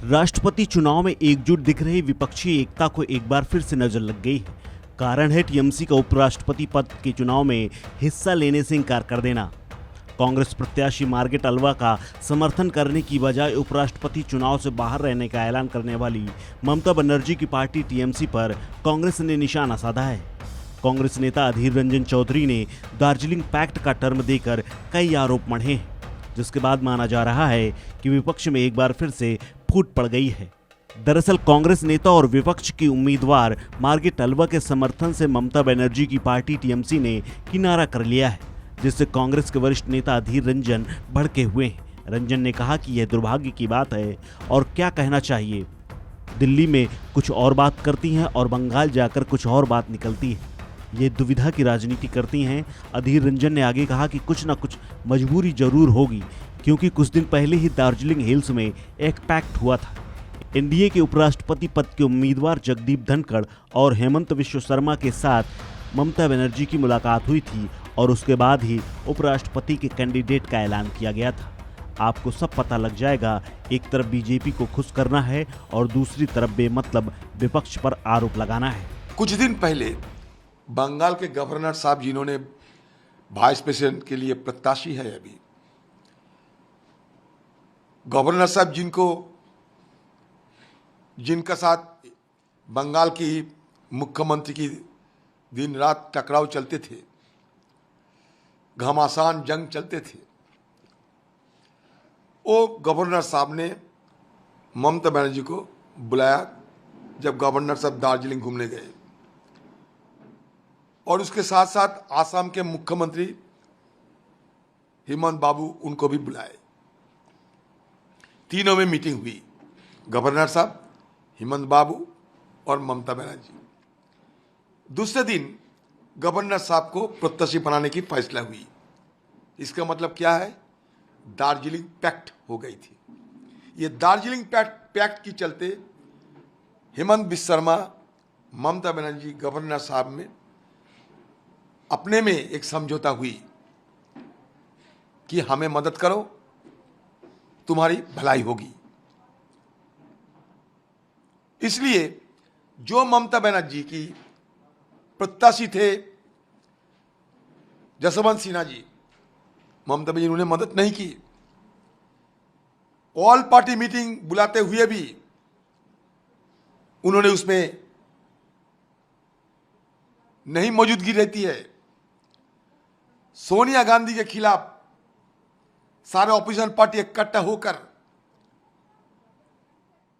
राष्ट्रपति चुनाव में एकजुट दिख रही विपक्षी एकता को एक बार फिर से नजर लग गई है। कारण है टीएमसी का उपराष्ट्रपति पद के चुनाव में हिस्सा लेने से इंकार कर देना। कांग्रेस प्रत्याशी मार्गरेट अल्वा का समर्थन करने की बजाय उपराष्ट्रपति चुनाव से बाहर रहने का ऐलान करने वाली ममता बनर्जी की पार्टी टीएमसी पर कांग्रेस ने निशाना साधा है। कांग्रेस नेता अधीर रंजन चौधरी ने दार्जिलिंग पैक्ट का टर्म देकर कई आरोप मढ़े हैं, जिसके बाद माना जा रहा है कि विपक्ष में एक बार फिर से फूट पड़ गई है। दरअसल कांग्रेस नेता और विपक्ष की उम्मीदवार मार्गरेट अल्वा के समर्थन से ममता बनर्जी की पार्टी टीएमसी ने किनारा कर लिया है, जिससे कांग्रेस के वरिष्ठ नेता अधीर रंजन भड़के हुए हैं। रंजन ने कहा कि यह दुर्भाग्य की बात है और क्या कहना चाहिए, दिल्ली में कुछ और बात करती हैं और बंगाल जाकर कुछ और बात निकलती है। ये दुविधा की राजनीति करती हैं। अधीर रंजन ने आगे कहा कि कुछ ना कुछ मजबूरी जरूर होगी, क्योंकि कुछ दिन पहले ही दार्जिलिंग हिल्स में एक पैक्ट हुआ था। एनडीए के उपराष्ट्रपति पद के उम्मीदवार जगदीप धनखड़ और हेमंत विश्व शर्मा के साथ ममता बनर्जी की मुलाकात हुई थी और उसके बाद ही उपराष्ट्रपति के कैंडिडेट का ऐलान किया गया था। आपको सब पता लग जाएगा, एक तरफ बीजेपी को खुश करना है और दूसरी तरफ बेमतलब विपक्ष पर आरोप लगाना है। कुछ दिन पहले बंगाल के गवर्नर साहब, जिन्होंने वाइस प्रेसिडेंट के लिए प्रत्याशी है, अभी गवर्नर साहब जिनका साथ बंगाल की मुख्यमंत्री की दिन रात टकराव चलते थे, घमासान जंग चलते थे, वो गवर्नर साहब ने ममता बनर्जी को बुलाया जब गवर्नर साहब दार्जिलिंग घूमने गए, और उसके साथ साथ आसाम के मुख्यमंत्री हेमंत बाबू उनको भी बुलाए। तीनों में मीटिंग हुई, गवर्नर साहब, हेमंत बाबू और ममता बनर्जी। दूसरे दिन गवर्नर साहब को प्रत्याशी बनाने की फैसला हुई। इसका मतलब क्या है? दार्जिलिंग पैक्ट हो गई थी। ये दार्जिलिंग पैक्ट के चलते हेमंत बिश्व शर्मा, ममता बनर्जी, गवर्नर साहब में अपने में एक समझौता हुई कि हमें मदद करो, तुम्हारी भलाई होगी। इसलिए जो ममता बनर्जी की प्रत्याशी थे जसवंत सिन्हा जी, ममता बनर्जी उन्हें मदद नहीं की। ऑल पार्टी मीटिंग बुलाते हुए भी उन्होंने उसमें नहीं मौजूदगी रहती है। सोनिया गांधी के खिलाफ सारे ऑपोजिशन पार्टी इकट्ठा होकर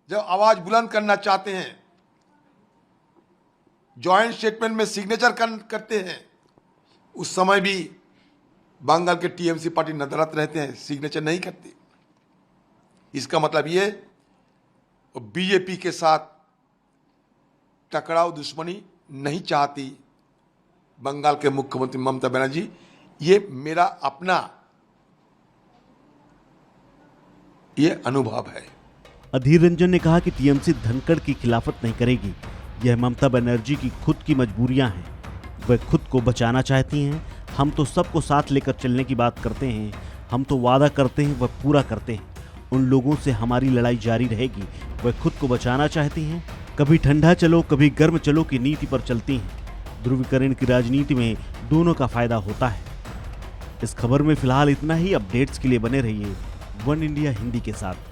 जब आवाज बुलंद करना चाहते हैं, जॉइंट स्टेटमेंट में सिग्नेचर करते हैं, उस समय भी बंगाल के टीएमसी पार्टी नदारत रहते हैं, सिग्नेचर नहीं करते। इसका मतलब ये बीजेपी के साथ टकराव, दुश्मनी नहीं चाहती बंगाल के मुख्यमंत्री ममता बनर्जी। ये मेरा अपना ये अनुभव है। अधीर रंजन ने कहा कि टीएमसी धनखड़ की खिलाफत नहीं करेगी। यह ममता बनर्जी की खुद की मजबूरियां हैं। वह खुद को बचाना चाहती हैं। हम तो सबको साथ लेकर चलने की बात करते हैं। हम तो वादा करते हैं, वह पूरा करते हैं। उन लोगों से हमारी लड़ाई जारी रहेगी। वह खुद को बचाना चाहती हैं। कभी ठंडा चलो, कभी गर्म चलो की नीति पर चलती हैं। ध्रुवीकरण की राजनीति में दोनों का फायदा होता है। इस खबर में फिलहाल इतना ही। अपडेट्स के लिए बने रहिए वन इंडिया हिंदी के साथ।